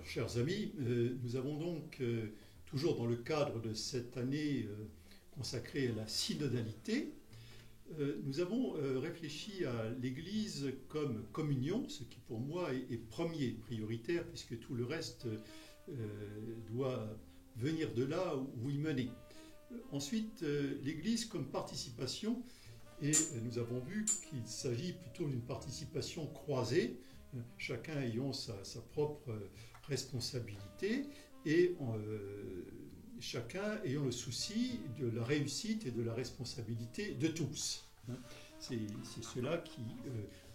Chers amis, nous avons donc, toujours dans le cadre de cette année consacrée à la synodalité, nous avons réfléchi à l'Église comme communion, ce qui pour moi est premier, prioritaire, puisque tout le reste doit venir de là où y mener. Ensuite, l'Église comme participation, et nous avons vu qu'il s'agit plutôt d'une participation croisée, chacun ayant sa propre responsabilité et chacun ayant le souci de la réussite et de la responsabilité de tous. C'est cela qui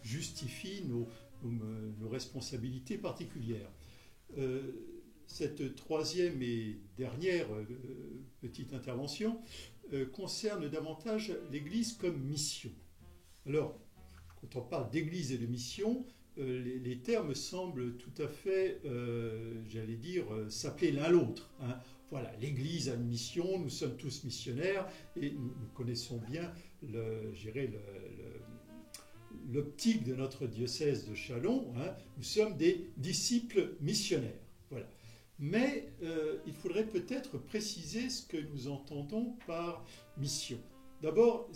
justifie nos responsabilités particulières. Cette troisième et dernière petite intervention concerne davantage l'Église comme mission. Alors, quand on parle d'Église et de mission, les termes semblent tout à fait, j'allais dire, s'appeler l'un l'autre. Voilà, l'Église a une mission, nous sommes tous missionnaires, et nous connaissons bien, l'optique de notre diocèse de Châlons. Nous sommes des disciples missionnaires. Voilà. Mais il faudrait peut-être préciser ce que nous entendons par mission. D'abord,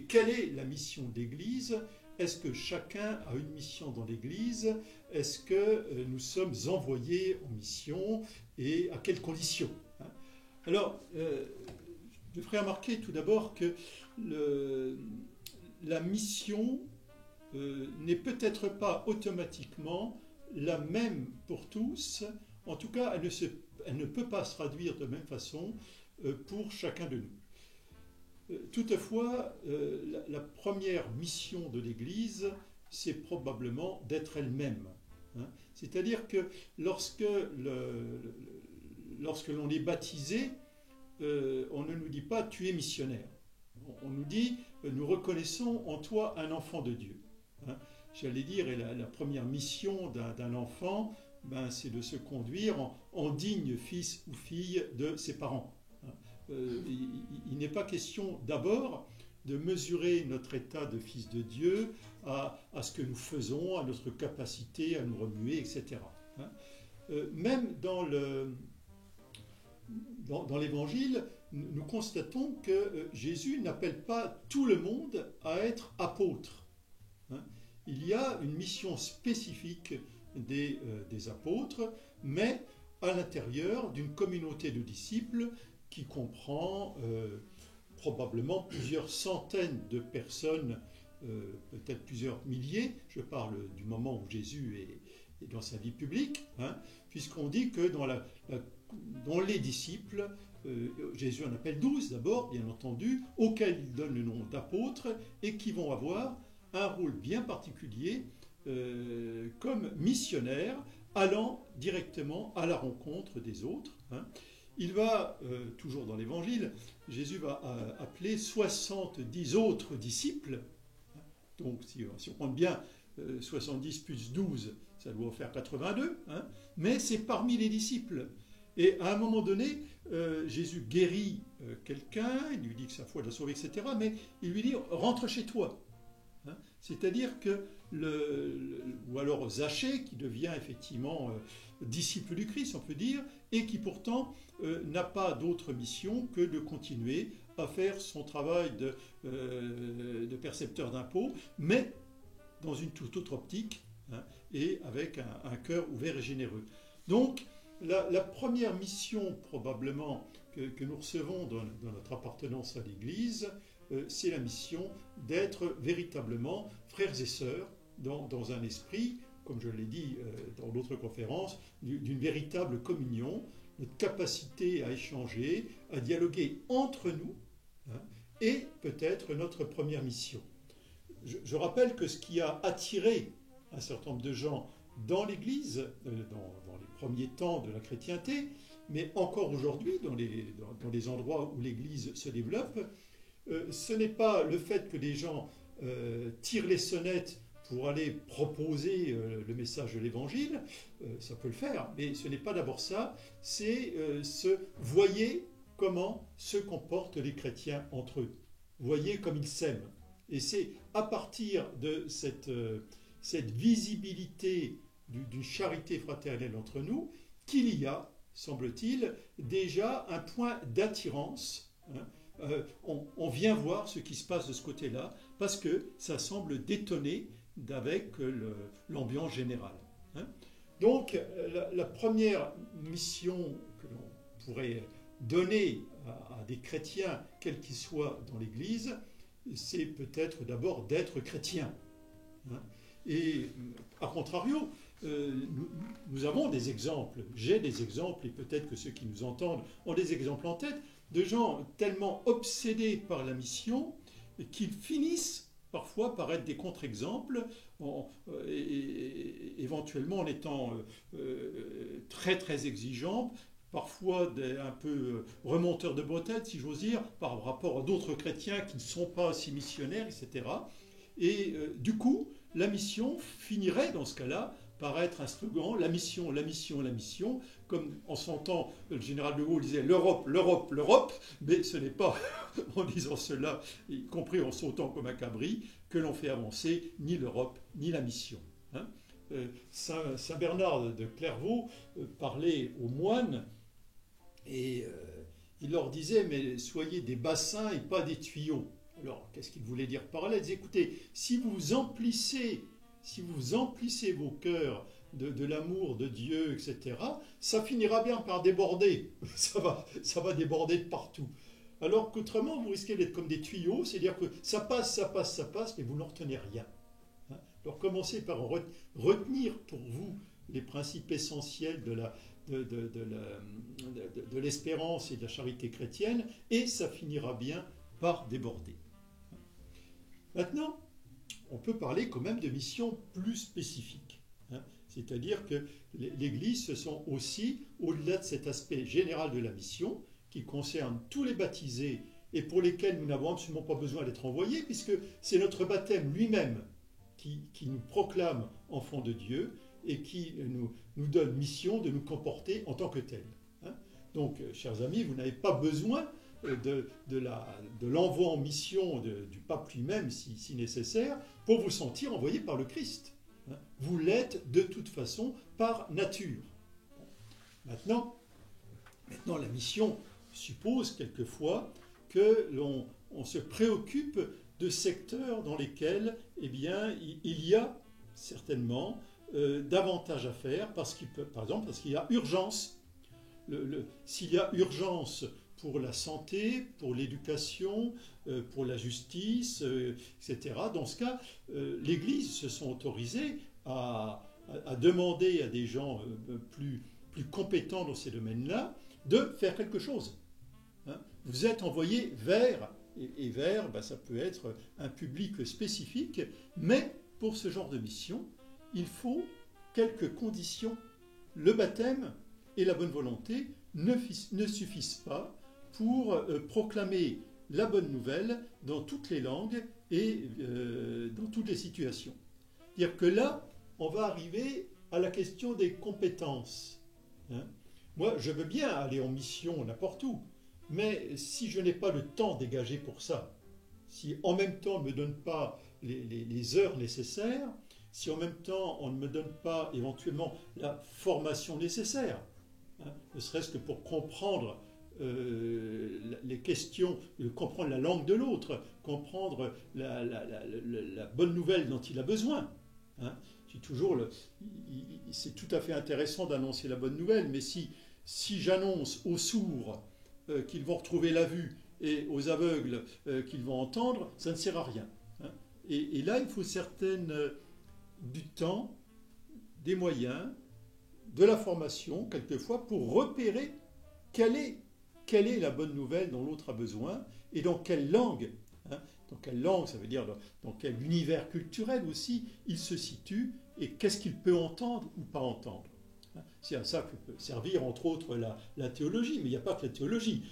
quelle est la mission de l'Église ? Est-ce que chacun a une mission dans l'Église? Est-ce que nous sommes envoyés en mission et à quelles conditions? Alors, je ferai remarquer tout d'abord que la mission n'est peut-être pas automatiquement la même pour tous. En tout cas, elle ne peut pas se traduire de même façon pour chacun de nous. Toutefois, la première mission de l'Église, c'est probablement d'être elle-même. C'est-à-dire que lorsque l'on est baptisé, on ne nous dit pas « tu es missionnaire ». On nous dit « nous reconnaissons en toi un enfant de Dieu ». J'allais dire, et la première mission d'un enfant, c'est de se conduire en digne fils ou fille de ses parents. Il n'est pas question d'abord de mesurer notre état de fils de Dieu à ce que nous faisons, à notre capacité à nous remuer, etc. Même dans l'Évangile, nous constatons que Jésus n'appelle pas tout le monde à être apôtre. Il y a une mission spécifique des apôtres, mais à l'intérieur d'une communauté de disciples qui comprend probablement plusieurs centaines de personnes, peut-être plusieurs milliers. Je parle du moment où Jésus est dans sa vie publique, puisqu'on dit que dans les disciples, Jésus en appelle 12 d'abord, bien entendu, auxquels il donne le nom d'apôtres et qui vont avoir un rôle bien particulier comme missionnaires allant directement à la rencontre des autres. Il va, toujours dans l'Évangile, Jésus va appeler 70 autres disciples. Donc, si on compte bien 70 plus 12, ça doit faire 82. Mais c'est parmi les disciples. Et à un moment donné, Jésus guérit quelqu'un, il lui dit que sa foi l'a sauvé, etc. Mais il lui dit « rentre chez toi ». C'est-à-dire que, ou alors Zachée, qui devient effectivement disciple du Christ, on peut dire, et qui pourtant n'a pas d'autre mission que de continuer à faire son travail de percepteur d'impôts, mais dans une toute autre optique, et avec un cœur ouvert et généreux. Donc, la première mission probablement que nous recevons dans notre appartenance à l'Église, c'est la mission d'être véritablement frères et sœurs dans un esprit, comme je l'ai dit dans d'autres conférences, d'une véritable communion, notre capacité à échanger, à dialoguer entre nous, et peut-être notre première mission. Je rappelle que ce qui a attiré un certain nombre de gens dans l'Église, dans les premiers temps de la chrétienté, mais encore aujourd'hui, dans les endroits où l'Église se développe, ce n'est pas le fait que les gens tirent les sonnettes pour aller proposer le message de l'Évangile, ça peut le faire, mais ce n'est pas d'abord ça, c'est voyez comment se comportent les chrétiens entre eux, voyez comme ils s'aiment. Et c'est à partir de cette visibilité d'une charité fraternelle entre nous qu'il y a, semble-t-il, déjà un point d'attirance. On vient voir ce qui se passe de ce côté-là, parce que ça semble détonner avec l'ambiance générale. Donc, la première mission que l'on pourrait donner à des chrétiens, quels qu'ils soient dans l'Église, c'est peut-être d'abord d'être chrétien. Et à contrario, nous avons des exemples, j'ai des exemples, et peut-être que ceux qui nous entendent ont des exemples en tête, de gens tellement obsédés par la mission qu'ils finissent parfois par être des contre-exemples, éventuellement en étant très très exigeants, parfois un peu remonteurs de bretelles, si j'ose dire, par rapport à d'autres chrétiens qui ne sont pas aussi missionnaires, etc. Et du coup, la mission finirait dans ce cas-là par être un slogan, la mission, la mission, la mission, comme en son temps, le général de Gaulle disait l'Europe, l'Europe, l'Europe, mais ce n'est pas en disant cela, y compris en sautant comme un cabri, que l'on fait avancer ni l'Europe, ni la mission. Saint Bernard de Clairvaux parlait aux moines et il leur disait, mais soyez des bassins et pas des tuyaux. Alors, qu'est-ce qu'il voulait dire par là? Il disait, écoutez, si vous emplissez vos cœurs de l'amour de Dieu, etc., ça finira bien par déborder. Ça va déborder de partout. Alors qu'autrement, vous risquez d'être comme des tuyaux, c'est-à-dire que ça passe, mais vous n'en retenez rien. Alors commencez par retenir pour vous les principes essentiels de l'espérance et de la charité chrétienne, et ça finira bien par déborder. Maintenant, on peut parler quand même de missions plus spécifiques. C'est-à-dire que l'Église, ce sont aussi, au-delà de cet aspect général de la mission, qui concerne tous les baptisés et pour lesquels nous n'avons absolument pas besoin d'être envoyés, puisque c'est notre baptême lui-même qui nous proclame enfants de Dieu et qui nous donne mission de nous comporter en tant que tels. Donc, chers amis, vous n'avez pas besoin de l'envoi en mission du pape lui-même, si nécessaire, pour vous sentir envoyé par le Christ. Vous l'êtes de toute façon par nature. Maintenant, la mission suppose quelquefois que l'on se préoccupe de secteurs dans lesquels il y a certainement davantage à faire, par exemple parce qu'il y a urgence. S'il y a urgence pour la santé, pour l'éducation, pour la justice, etc., dans ce cas, l'Église se sont autorisées à demander à des gens plus compétents dans ces domaines-là de faire quelque chose. Vous êtes envoyé vers, et vers, ça peut être un public spécifique, mais pour ce genre de mission, il faut quelques conditions. Le baptême et la bonne volonté ne suffisent pas pour proclamer la bonne nouvelle dans toutes les langues et dans toutes les situations. C'est-à-dire que là, on va arriver à la question des compétences. Moi, je veux bien aller en mission n'importe où, mais si je n'ai pas le temps dégagé pour ça, si en même temps on ne me donne pas les heures nécessaires, si en même temps on ne me donne pas éventuellement la formation nécessaire, ne serait-ce que pour comprendre les questions, comprendre la langue de l'autre, comprendre la bonne nouvelle dont il a besoin. C'est tout à fait intéressant d'annoncer la bonne nouvelle, mais si j'annonce aux sourds qu'ils vont retrouver la vue et aux aveugles qu'ils vont entendre, ça ne sert à rien. Et là, il faut du temps, des moyens, de la formation, quelquefois, pour repérer quelle est la bonne nouvelle dont l'autre a besoin et dans quelle langue. Dans quelle langue, ça veut dire dans quel univers culturel aussi il se situe et qu'est-ce qu'il peut entendre ou pas entendre. C'est à ça que peut servir, entre autres, la théologie, mais il n'y a pas que la théologie.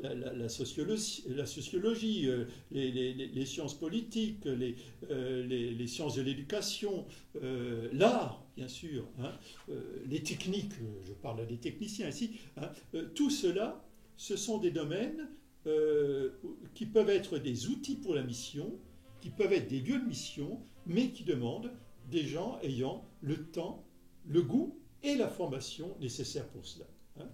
La sociologie, les sciences politiques, les sciences de l'éducation, l'art, bien sûr, les techniques, je parle à des techniciens ici, tout cela, ce sont des domaines qui peuvent être des outils pour la mission, qui peuvent être des lieux de mission, mais qui demandent des gens ayant le temps, le goût et la formation nécessaire pour cela. Hein.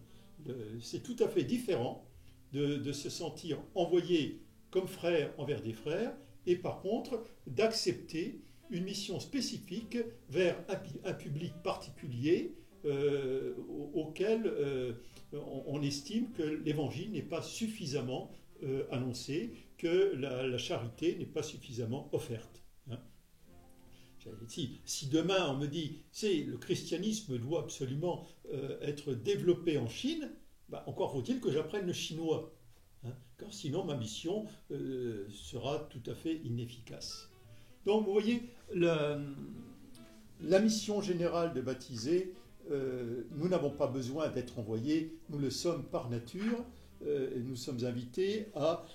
C'est tout à fait différent de se sentir envoyé comme frère envers des frères, et par contre d'accepter une mission spécifique vers un public particulier auquel on estime que l'évangile n'est pas suffisamment annoncé, que la charité n'est pas suffisamment offerte. Hein. Si demain on me dit le christianisme doit absolument être développé en Chine, encore faut-il que j'apprenne le chinois. Hein, car sinon ma mission sera tout à fait inefficace. Donc vous voyez, la mission générale de baptiser, nous n'avons pas besoin d'être envoyés, nous le sommes par nature, et nous sommes invités à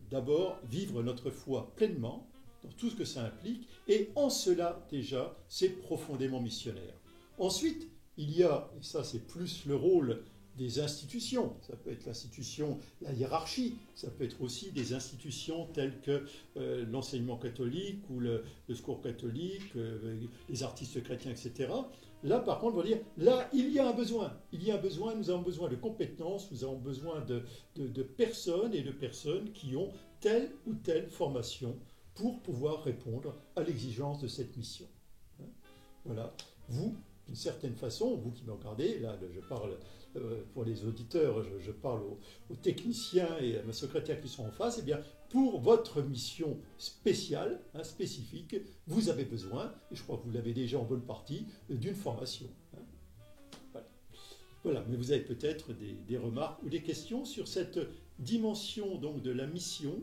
d'abord vivre notre foi pleinement, dans tout ce que ça implique, et en cela déjà, c'est profondément missionnaire. Ensuite, il y a, et ça c'est plus le rôle des institutions, ça peut être l'institution, la hiérarchie, ça peut être aussi des institutions telles que l'enseignement catholique ou le secours catholique, les artistes chrétiens, etc. Là, par contre, on va dire, là, il y a un besoin, nous avons besoin de compétences, nous avons besoin de personnes et de personnes qui ont telle ou telle formation pour pouvoir répondre à l'exigence de cette mission. Voilà, vous, d'une certaine façon, vous qui me regardez, là, je parle pour les auditeurs, je parle aux techniciens et à ma secrétaire qui sont en face, eh bien, pour votre mission spéciale, spécifique, vous avez besoin, et je crois que vous l'avez déjà en bonne partie, d'une formation. Voilà, mais vous avez peut-être des remarques ou des questions sur cette dimension donc, de la mission,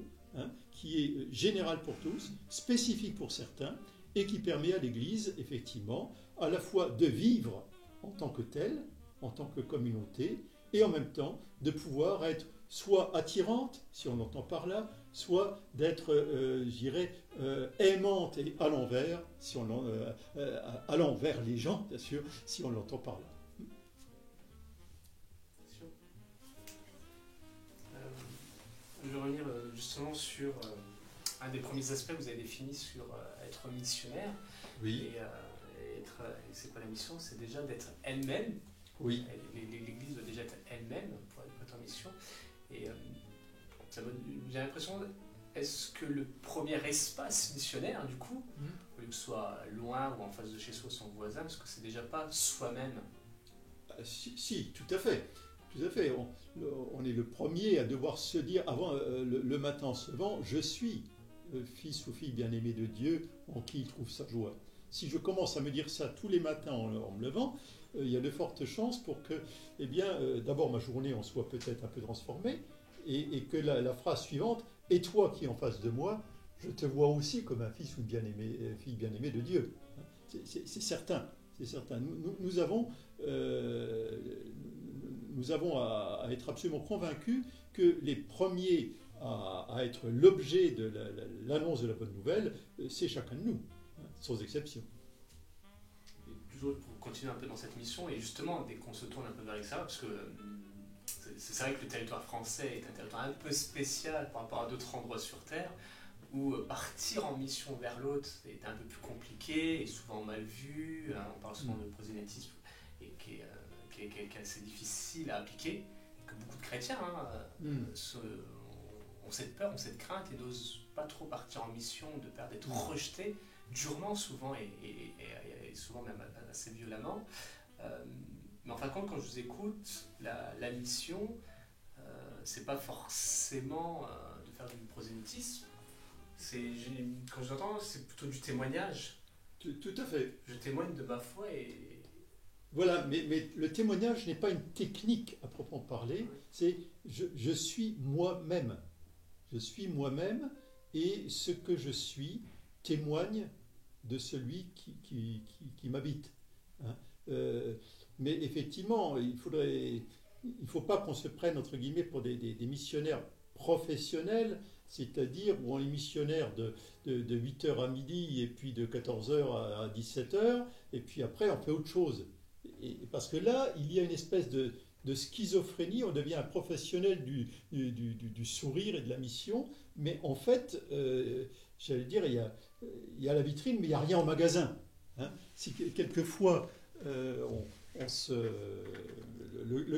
qui est générale pour tous, spécifique pour certains, et qui permet à l'Église, effectivement, à la fois de vivre en tant que telle, en tant que communauté, et en même temps de pouvoir être soit attirante, si on l'entend par là, soit d'être, je dirais, aimante et à l'envers, si on allant vers les gens, bien sûr, si on l'entend par là. Je vais revenir justement sur un des premiers aspects que vous avez défini sur être missionnaire. Oui. Et c'est quoi la mission? C'est déjà d'être elle-même. Oui. L'Église doit déjà être elle-même pour être en mission. Et j'ai l'impression, est-ce que le premier espace missionnaire, du coup, au lieu que ce soit loin ou en face de chez soi, son voisin, parce que c'est déjà pas soi-même? Si, tout à fait. Tout à fait. On est le premier à devoir se dire, avant le matin en se levant, je suis fils ou fille bien-aimé de Dieu en qui il trouve sa joie. Si je commence à me dire ça tous les matins en me levant, il y a de fortes chances pour que, eh bien, d'abord ma journée en soit peut-être un peu transformée, et que la phrase suivante, et toi qui es en face de moi, je te vois aussi comme un fils ou une fille bien-aimée de Dieu. C'est certain, c'est certain. Nous avons à être absolument convaincus que les premiers à être l'objet de l'annonce de la bonne nouvelle, c'est chacun de nous, sans exception. Toujours pour continuer un peu dans cette mission, et justement, dès qu'on se tourne un peu vers l'extérieur, parce que c'est vrai que le territoire français est un territoire un peu spécial par rapport à d'autres endroits sur Terre, où partir en mission vers l'autre est un peu plus compliqué et souvent mal vu. On parle souvent de prosélytisme, et qui est assez difficile à appliquer, et que beaucoup de chrétiens ont cette peur, ont cette crainte, et n'osent pas trop partir en mission, de peur d'être rejetés durement souvent, et souvent même assez violemment. Mais en fin de compte, quand je vous écoute, la mission, c'est pas forcément de faire du prosélytisme. Quand j'entends, c'est plutôt du témoignage. Tout à fait. Je témoigne de ma foi et... Voilà, mais le témoignage n'est pas une technique à proprement parler, c'est je suis moi-même. Je suis moi-même, et ce que je suis témoigne de celui qui m'habite. Mais effectivement, il ne faut pas qu'on se prenne, entre guillemets, pour des missionnaires professionnels, c'est-à-dire où on est missionnaire de 8h à midi, et puis de 14h à 17h, et puis après on fait autre chose. Parce que là, il y a une espèce de schizophrénie, on devient un professionnel du sourire et de la mission, mais en fait, j'allais dire, il y a la vitrine, mais il n'y a rien en magasin. Si quelquefois, le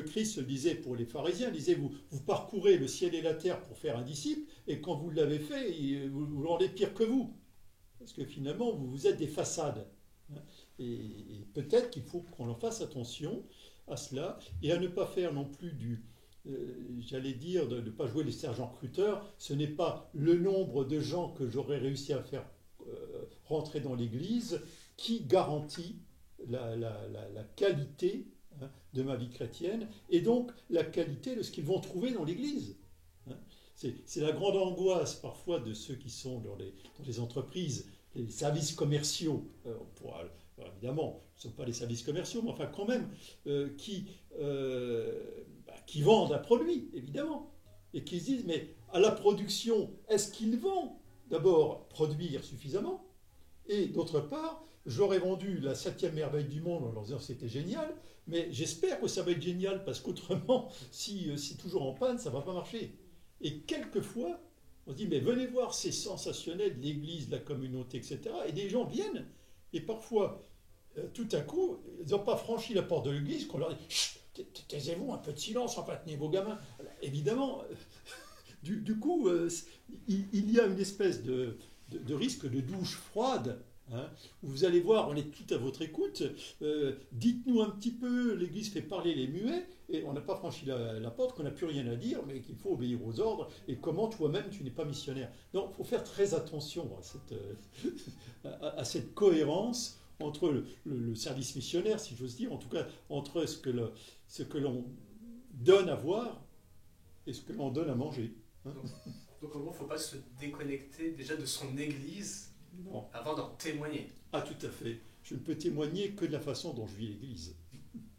Christ le disait pour les pharisiens, il disait vous parcourez le ciel et la terre pour faire un disciple, et quand vous l'avez fait, vous le rendez pire que vous. Parce que finalement, vous êtes des façades. Et peut-être qu'il faut qu'on en fasse attention à cela, et à ne pas faire non plus j'allais dire, de ne pas jouer les sergents recruteurs. Ce n'est pas le nombre de gens que j'aurais réussi à faire rentrer dans l'Église qui garantit la qualité de ma vie chrétienne, et donc la qualité de ce qu'ils vont trouver dans l'Église. C'est la grande angoisse parfois de ceux qui sont dans les entreprises, les services commerciaux. Évidemment, ce ne sont pas les services commerciaux, mais enfin quand même, qui vendent un produit, évidemment, et qui se disent, mais à la production, est-ce qu'ils vont d'abord produire suffisamment? Et d'autre part, j'aurais vendu la 7e merveille du monde en leur disant c'était génial, mais j'espère que ça va être génial, parce qu'autrement, si c'est toujours en panne, ça ne va pas marcher. Et quelquefois, on se dit, mais venez voir, c'est sensationnel, l'Église, la communauté, etc. Et des gens viennent, et parfois, tout à coup, ils n'ont pas franchi la porte de l'Église, qu'on leur dit, chut, taisez-vous, un peu de silence, enfin tenez vos gamins. Alors, évidemment, du coup, il y a une espèce de risque de douche froide, où vous allez voir, on est tout à votre écoute, dites-nous un petit peu, l'Église fait parler les muets, et on n'a pas franchi la porte, qu'on n'a plus rien à dire, mais qu'il faut obéir aux ordres, et comment toi-même tu n'es pas missionnaire. Donc il faut faire très attention à cette cohérence entre le service missionnaire, si j'ose dire, en tout cas entre ce que l'on donne à voir et ce que l'on donne à manger. Donc en gros, il ne faut pas se déconnecter déjà de son Église avant d'en témoigner. Ah, tout à fait. Je ne peux témoigner que de la façon dont je vis l'Église.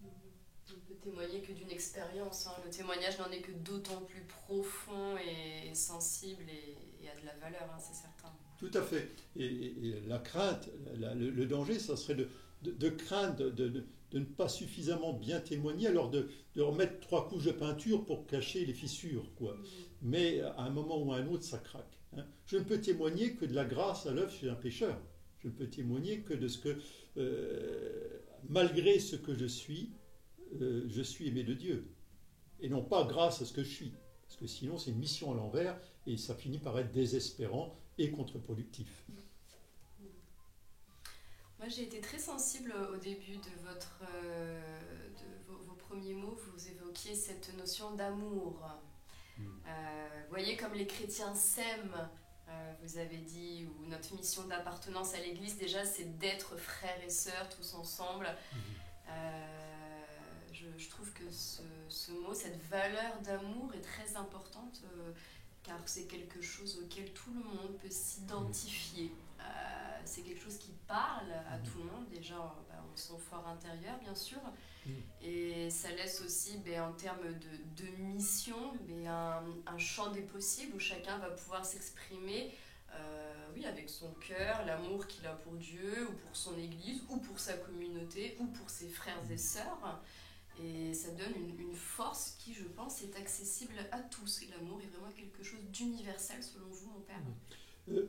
On ne peut témoigner que d'une expérience. Le témoignage n'en est que d'autant plus profond et sensible et a de la valeur, c'est certain. Tout à fait. Et la crainte, le danger, ça serait de craindre de ne pas suffisamment bien témoigner, alors de remettre 3 couches de peinture pour cacher les fissures, quoi. Mais à un moment ou à un autre, ça craque. Je ne peux témoigner que de la grâce à l'œuvre chez un pécheur. Je ne peux témoigner que de ce que, malgré ce que je suis aimé de Dieu. Et non pas grâce à ce que je suis. Parce que sinon, c'est une mission à l'envers, et ça finit par être désespérant et contre-productif. Moi, j'ai été très sensible au début de vos premiers mots. Vous évoquiez cette notion d'amour. Vous voyez comme les chrétiens s'aiment, vous avez dit, ou notre mission d'appartenance à l'Église, déjà, c'est d'être frères et sœurs tous ensemble. Je trouve que ce mot, cette valeur d'amour est très importante, car c'est quelque chose auquel tout le monde peut s'identifier. C'est quelque chose qui parle à tout le monde, déjà en son fort intérieur, bien sûr. Et ça laisse aussi, en termes de mission, un champ des possibles où chacun va pouvoir s'exprimer avec son cœur, l'amour qu'il a pour Dieu, ou pour son Église, ou pour sa communauté, ou pour ses frères et sœurs. Et ça donne une force qui, je pense, est accessible à tous. Et l'amour est vraiment quelque chose d'universel, selon vous, mon père.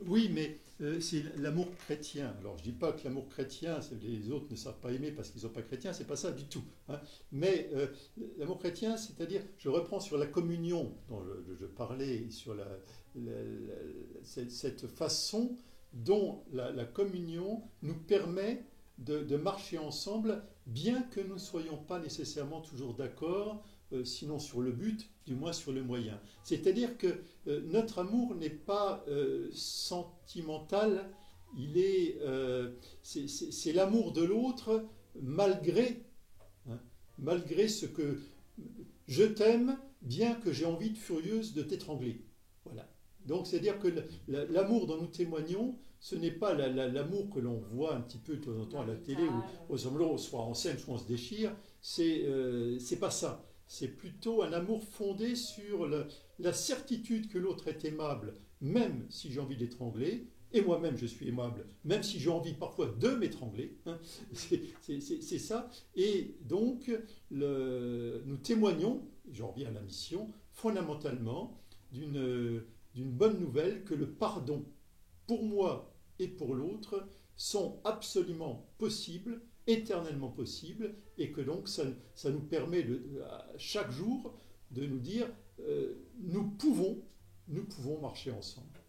Oui, mais c'est l'amour chrétien. Alors, je ne dis pas que l'amour chrétien, les autres ne savent pas aimer parce qu'ils ne sont pas chrétiens, c'est pas ça du tout. Mais l'amour chrétien, c'est-à-dire, je reprends sur la communion dont je parlais, sur cette façon dont la communion nous permet de marcher ensemble, bien que nous ne soyons pas nécessairement toujours d'accord, sinon sur le but, du moins sur le moyen. C'est-à-dire que notre amour n'est pas sentimental, c'est l'amour de l'autre malgré ce que je t'aime, bien que j'ai envie de furieuse de t'étrangler. Voilà. Donc c'est-à-dire que l'amour dont nous témoignons, ce n'est pas l'amour que l'on voit un petit peu de temps en temps à la télé, où soit en scène, soit on se déchire, c'est pas ça. C'est plutôt un amour fondé sur la certitude que l'autre est aimable, même si j'ai envie d'étrangler, et moi-même je suis aimable, même si j'ai envie parfois de m'étrangler. C'est ça. Et donc, nous témoignons, j'en reviens à la mission, fondamentalement d'une bonne nouvelle que le pardon, pour moi et pour l'autre, sont absolument possibles éternellement possible et que donc ça nous permet chaque jour de nous dire nous pouvons marcher ensemble.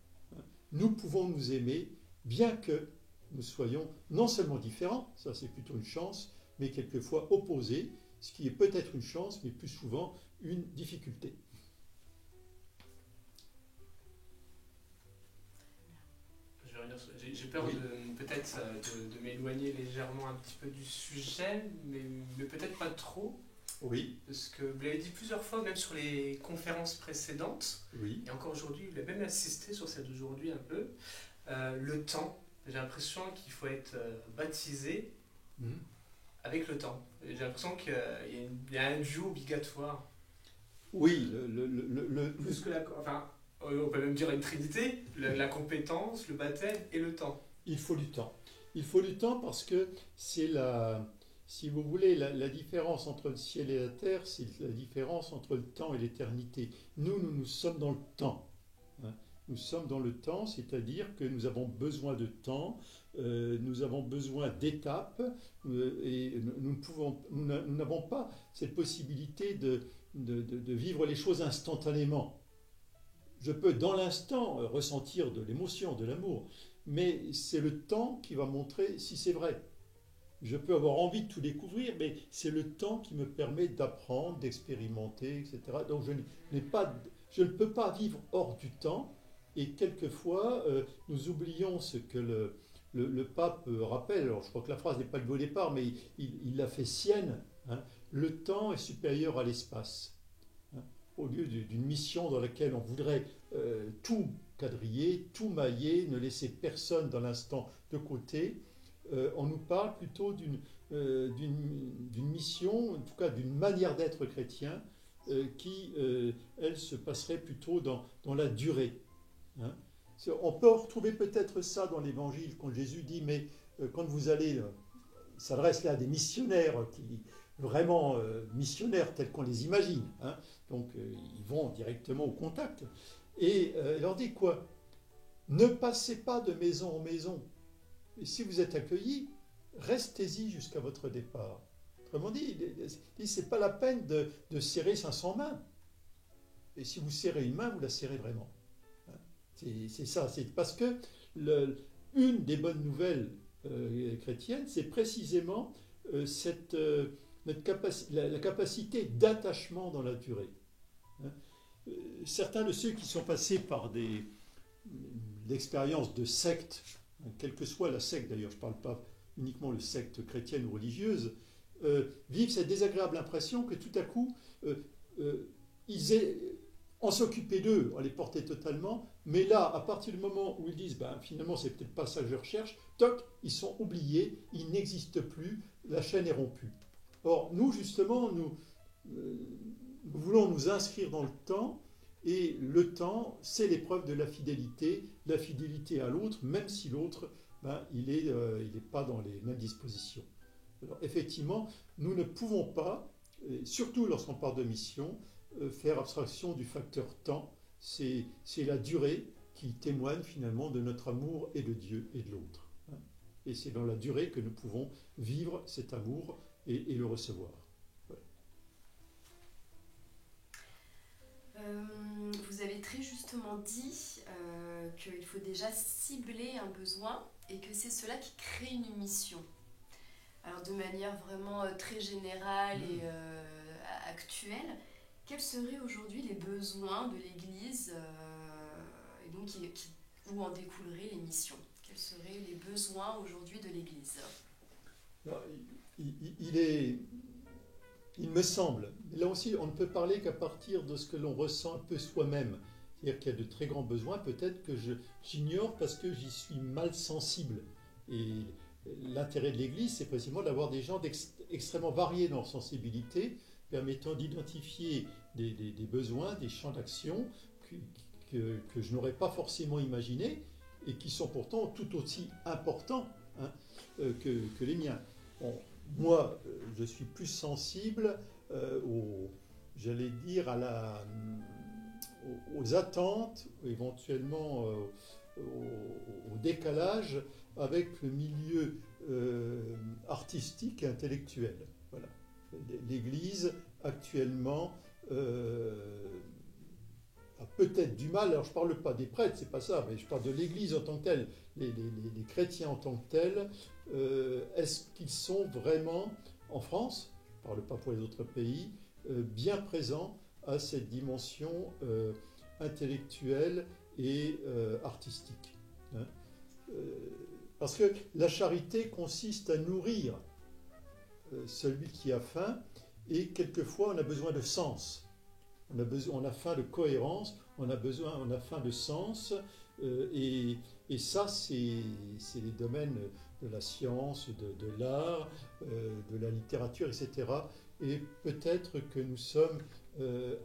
Nous pouvons nous aimer bien que nous soyons non seulement différents, ça c'est plutôt une chance, mais quelquefois opposés, ce qui est peut-être une chance, mais plus souvent une difficulté. J'ai peur peut-être de m'éloigner légèrement un petit peu du sujet, mais peut-être pas trop. Oui. Parce que vous l'avez dit plusieurs fois, même sur les conférences précédentes, oui. Et encore aujourd'hui, vous avez même insisté sur celle d'aujourd'hui un peu, le temps. J'ai l'impression qu'il faut être baptisé avec le temps. J'ai l'impression qu'il y a un duo obligatoire. Oui, plus que enfin, on peut même dire une trinité, la compétence, le baptême et le temps. Il faut du temps. Il faut du temps parce que c'est si vous voulez, la différence entre le ciel et la terre, c'est la différence entre le temps et l'éternité. Nous sommes dans le temps. Hein. Nous sommes dans le temps, c'est-à-dire que nous avons besoin de temps, nous avons besoin d'étapes, et nous n'avons pas cette possibilité de vivre les choses instantanément. Je peux dans l'instant ressentir de l'émotion, de l'amour, mais c'est le temps qui va montrer si c'est vrai. Je peux avoir envie de tout découvrir, mais c'est le temps qui me permet d'apprendre, d'expérimenter, etc. Donc je ne peux pas vivre hors du temps, et quelquefois nous oublions ce que le pape rappelle. Alors je crois que la phrase n'est pas le au départ, mais il l'a fait sienne. Hein. Le temps est supérieur à l'espace. Hein. Au lieu d'une mission dans laquelle on voudrait tout quadriller, tout mailler, ne laisser personne dans l'instant de côté, on nous parle plutôt d'une mission, en tout cas d'une manière d'être chrétien, qui, elle, se passerait plutôt dans la durée. Hein. On peut retrouver peut-être ça dans l'Évangile, quand Jésus dit, mais quand vous allez, il s'adresse là à des missionnaires, vraiment missionnaires tels qu'on les imagine, hein. Donc ils vont directement au contact. Et il leur dit quoi? Ne passez pas de maison en maison. Et si vous êtes accueillis, restez-y jusqu'à votre départ. Autrement dit, ce n'est pas la peine de serrer 500 mains. Et si vous serrez une main, vous la serrez vraiment. C'est ça. C'est parce que une des bonnes nouvelles chrétiennes, c'est précisément la capacité d'attachement dans la durée. Certains de ceux qui sont passés par l'expérience de sectes, quelle que soit la secte d'ailleurs, je ne parle pas uniquement de secte chrétienne ou religieuse, vivent cette désagréable impression que tout à coup, on s'occupait d'eux, on les portait totalement, mais là, à partir du moment où ils disent finalement c'est peut-être pas ça que je recherche, toc, ils sont oubliés, ils n'existent plus, la chaîne est rompue. Or, nous justement, nous voulons nous inscrire dans le temps, et le temps, c'est l'épreuve de la fidélité à l'autre, même si l'autre, il n'est pas dans les mêmes dispositions. Alors effectivement, nous ne pouvons pas, surtout lorsqu'on parle de mission, faire abstraction du facteur temps. C'est la durée qui témoigne finalement de notre amour et de Dieu et de l'autre. Et c'est dans la durée que nous pouvons vivre cet amour et le recevoir. Vous avez très justement dit qu'il faut déjà cibler un besoin et que c'est cela qui crée une mission. Alors de manière vraiment très générale et actuelle, quels seraient aujourd'hui les besoins de l'Église et donc où en découleraient les missions? Quels seraient les besoins aujourd'hui de l'Église? Alors, il me semble, là aussi on ne peut parler qu'à partir de ce que l'on ressent un peu soi-même. C'est-à-dire qu'il y a de très grands besoins, peut-être que j'ignore parce que j'y suis mal sensible. Et l'intérêt de l'Église, c'est précisément d'avoir des gens extrêmement variés dans leur sensibilité, permettant d'identifier des besoins, des champs d'action que je n'aurais pas forcément imaginés et qui sont pourtant tout aussi importants que les miens. Bon, moi, je suis plus sensible j'allais dire, aux attentes, éventuellement au décalage avec le milieu artistique et intellectuelle. Voilà. L'Église, actuellement, a peut-être du mal, alors je ne parle pas des prêtres, c'est pas ça, mais je parle de l'Église en tant que telle, les chrétiens en tant que tels, est-ce qu'ils sont vraiment, en France, je ne parle pas pour les autres pays, bien présents à cette dimension intellectuelle et artistique, hein. Parce que la charité consiste à nourrir celui qui a faim, et quelquefois on a besoin de sens. On a faim de cohérence, on a faim de sens, et ça, c'est les domaines de la science, de l'art, de la littérature, etc. Et peut-être que nous sommes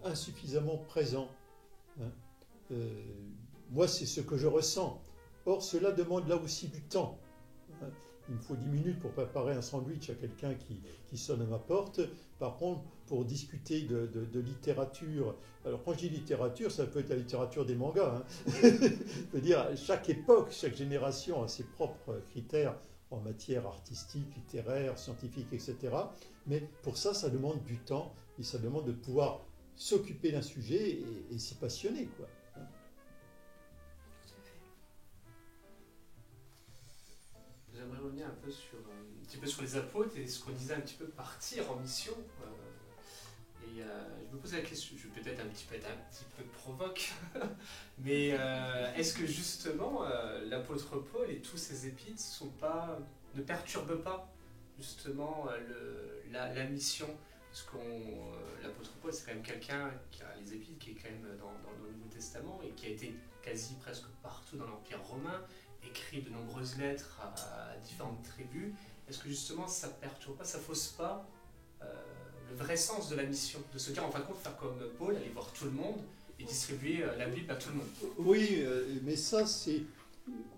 insuffisamment présents, hein. Moi, c'est ce que je ressens. Or, cela demande là aussi du temps, hein. Il me faut 10 minutes pour préparer un sandwich à quelqu'un qui sonne à ma porte. Par contre, pour discuter de littérature, alors quand je dis littérature, ça peut être la littérature des mangas, hein. Je veux dire, chaque époque, chaque génération a ses propres critères en matière artistique, littéraire, scientifique, etc. Mais pour ça, ça demande du temps et ça demande de pouvoir s'occuper d'un sujet et s'y passionner, quoi. J'aimerais revenir un petit peu sur les apôtres et ce qu'on disait un petit peu partir en mission. Je me pose la question, je vais peut-être être un petit peu provoque, mais est-ce que justement l'apôtre Paul et tous ses épîtres ne perturbent pas justement la mission? Parce que l'apôtre Paul, c'est quand même quelqu'un qui a les épîtres, qui est quand même dans le Nouveau Testament et qui a été quasi presque partout dans l'Empire romain, écrit de nombreuses lettres à différentes tribus. Est-ce que justement ça ne perturbe pas, ça ne fausse pas le vrai sens de la mission, de se dire en fin de compte, faire comme Paul, aller voir tout le monde et distribuer la Bible à tout le monde? Oui, mais ça c'est...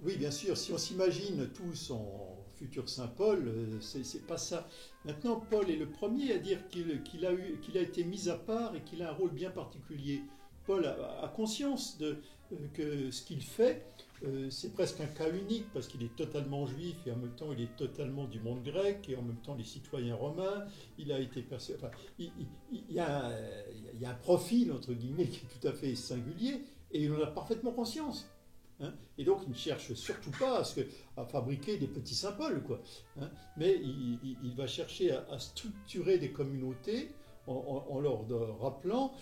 Oui, bien sûr, si on s'imagine tous en futur Saint Paul, c'est pas ça. Maintenant, Paul est le premier à dire qu'il a été mis à part et qu'il a un rôle bien particulier. Paul a conscience que ce qu'il fait, c'est presque un cas unique parce qu'il est totalement juif et en même temps il est totalement du monde grec et en même temps les citoyens romains. Il a été enfin, il y a un profil entre guillemets qui est tout à fait singulier et il en a parfaitement conscience, hein. Et donc il ne cherche surtout pas à fabriquer des petits Saint Paul, quoi, hein. Mais il va chercher à structurer des communautés en leur rappelant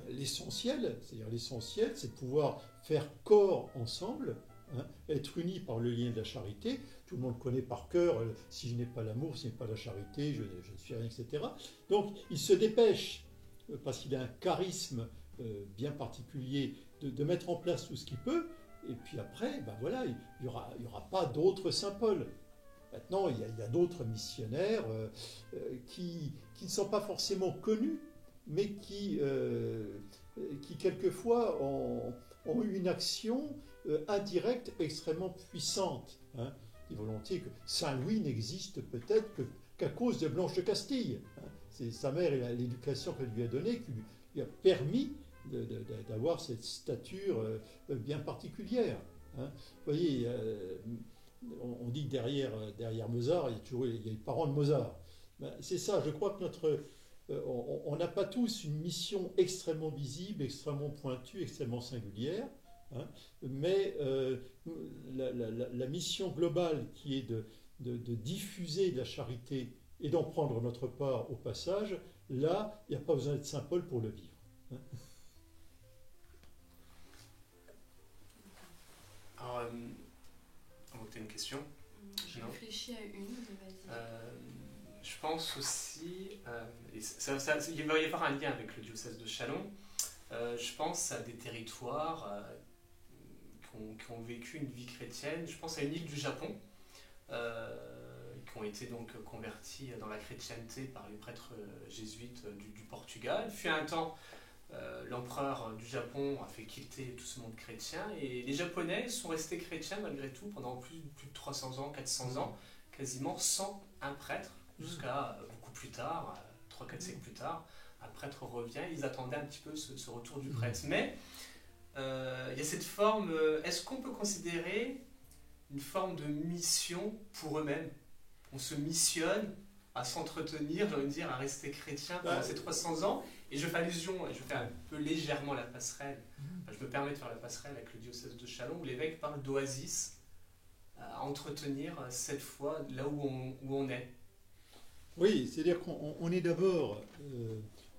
l'essentiel, c'est-à-dire l'essentiel, c'est de pouvoir faire corps ensemble, hein, être unis par le lien de la charité. Tout le monde connaît par cœur, si je n'ai pas l'amour, si je n'ai pas la charité, je ne suis rien, etc. Donc il se dépêche, parce qu'il a un charisme bien particulier, de mettre en place tout ce qu'il peut, et puis après, voilà, il n'y aura pas d'autres Saint Paul. Maintenant, il y a d'autres missionnaires qui ne sont pas forcément connus, mais qui quelquefois ont eu une action indirecte extrêmement puissante, hein. Je dis volontiers que Saint Louis n'existe peut-être qu'à cause de Blanche de Castille, hein. C'est sa mère et l'éducation qu'elle lui a donnée qui lui a permis d'avoir cette stature bien particulière, hein. Vous voyez, on dit que derrière Mozart, il y a les parents de Mozart. C'est ça, je crois que on n'a pas tous une mission extrêmement visible, extrêmement pointue, extrêmement singulière, hein, mais la mission globale qui est de diffuser de la charité et d'en prendre notre part au passage, là, il n'y a pas besoin d'être Saint Paul pour le vivre, hein. Alors, tu as une question? Je réfléchis à une, vas-y. Je pense aussi, il va y avoir un lien avec le diocèse de Châlons, je pense à des territoires qui ont vécu une vie chrétienne. Je pense à une île du Japon, qui ont été donc convertis dans la chrétienté par les prêtres jésuites du Portugal. Fut un temps, l'empereur du Japon a fait quitter tout ce monde chrétien et les Japonais sont restés chrétiens malgré tout pendant plus de 300 ans, 400 ans, quasiment sans un prêtre, jusqu'à beaucoup plus tard, 3-4 siècles plus tard, un prêtre revient. Ils attendaient un petit peu ce retour du prêtre. Mais il y a cette forme, est-ce qu'on peut considérer une forme de mission pour eux-mêmes. On se missionne à s'entretenir, j'ai envie de dire, à rester chrétien pendant ces 300 ans. Et je fais allusion, et je fais un peu légèrement la passerelle, enfin, je me permets de faire la passerelle avec le diocèse de Châlons, où l'évêque parle d'oasis, à entretenir cette foi là où on est. Oui, c'est-à-dire qu'on est d'abord,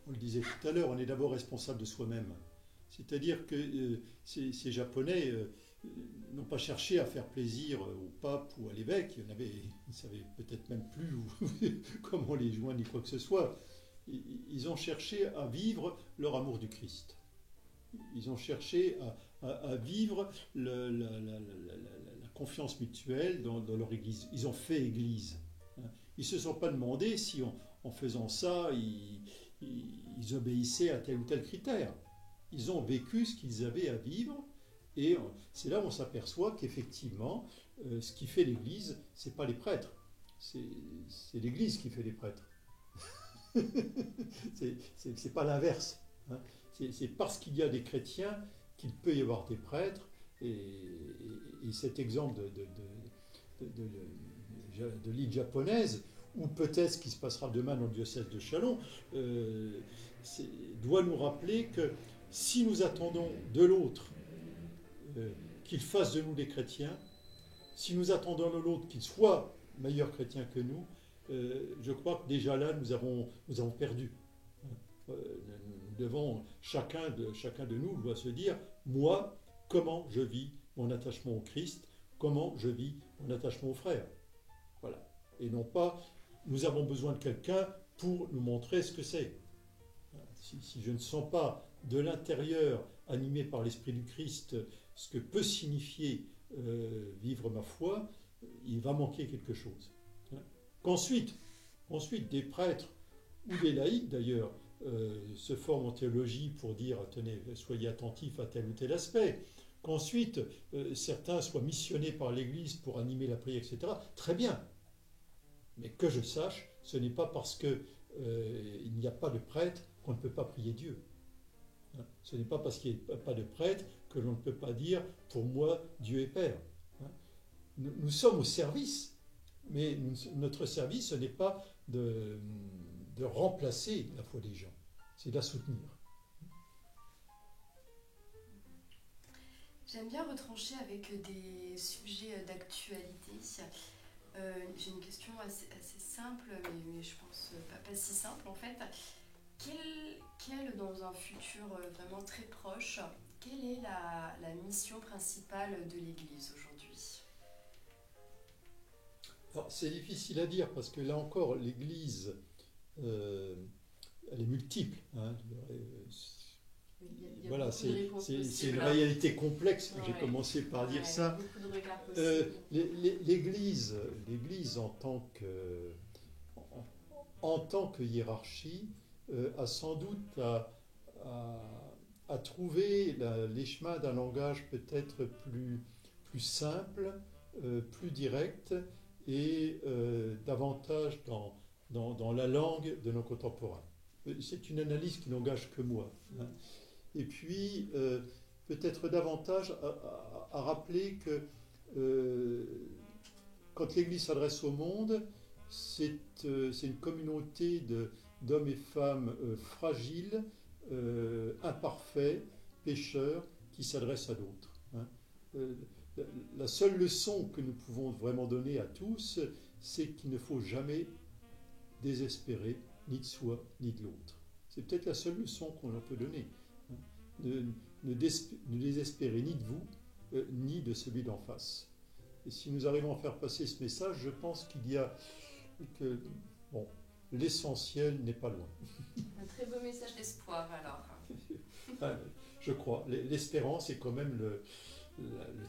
on le disait tout à l'heure, on est d'abord responsable de soi-même. C'est-à-dire que ces Japonais n'ont pas cherché à faire plaisir au pape ou à l'évêque. Ils ne savaient peut-être même plus comment les joindre ni quoi que ce soit. Ils ont cherché à vivre leur amour du Christ. Ils ont cherché à vivre la confiance mutuelle dans leur Église. Ils ont fait Église. Ils ne se sont pas demandé si en faisant ça, ils obéissaient à tel ou tel critère. Ils ont vécu ce qu'ils avaient à vivre, et c'est là où on s'aperçoit qu'effectivement, ce qui fait l'Église, ce n'est pas les prêtres, c'est l'Église qui fait les prêtres. C'est pas l'inverse. Hein. C'est parce qu'il y a des chrétiens qu'il peut y avoir des prêtres, et cet exemple de l'île japonaise, ou peut-être ce qui se passera demain dans le diocèse de Châlons, doit nous rappeler que si nous attendons de l'autre qu'il fasse de nous des chrétiens, si nous attendons de l'autre qu'il soit meilleur chrétien que nous, je crois que déjà là, nous avons perdu. Nous devons, chacun de nous doit se dire, moi, comment je vis mon attachement au Christ, comment je vis mon attachement aux frères. Voilà. Et non pas, nous avons besoin de quelqu'un pour nous montrer ce que c'est. Si je ne sens pas de l'intérieur, animé par l'Esprit du Christ, ce que peut signifier vivre ma foi, il va manquer quelque chose. Qu'ensuite, des prêtres ou des laïcs d'ailleurs se forment en théologie pour dire tenez, soyez attentifs à tel ou tel aspect. Qu'ensuite, certains soient missionnés par l'Église pour animer la prière, etc. Très bien. Mais que je sache, ce n'est pas parce qu'il n'y a pas de prêtre qu'on ne peut pas prier Dieu. Ce n'est pas parce qu'il n'y a pas de prêtre que l'on ne peut pas dire « pour moi, Dieu est Père ». Nous sommes au service, mais notre service, ce n'est pas de remplacer la foi des gens, c'est de la soutenir. J'aime bien retrancher avec des sujets d'actualité. J'ai une question assez simple, mais je pense pas si simple en fait. Quelle, dans un futur vraiment très proche, quelle est la mission principale de l'Église aujourd'hui ? Alors, c'est difficile à dire parce que là encore, l'Église, elle est multiple. Hein. Voilà, c'est une réalité complexe. J'ai commencé par dire ça. L'Église, en tant que hiérarchie, a sans doute à trouver les chemins d'un langage peut-être plus simple, plus direct et davantage dans la langue de nos contemporains. C'est une analyse qui n'engage que moi. Hein. Et puis, peut-être davantage à rappeler que quand l'Église s'adresse au monde, c'est une communauté d'hommes et femmes fragiles, imparfaits, pécheurs, qui s'adressent à d'autres. Hein. La seule leçon que nous pouvons vraiment donner à tous, c'est qu'il ne faut jamais désespérer ni de soi ni de l'autre. C'est peut-être la seule leçon qu'on leur peut donner. Ne désespérez ni de vous, ni de celui d'en face. Et si nous arrivons à faire passer ce message, je pense qu'il y a que l'essentiel n'est pas loin. Un très beau message d'espoir alors. Je crois. L'espérance est quand même le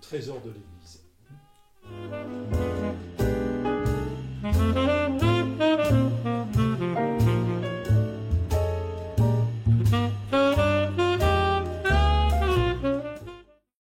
trésor de l'Église.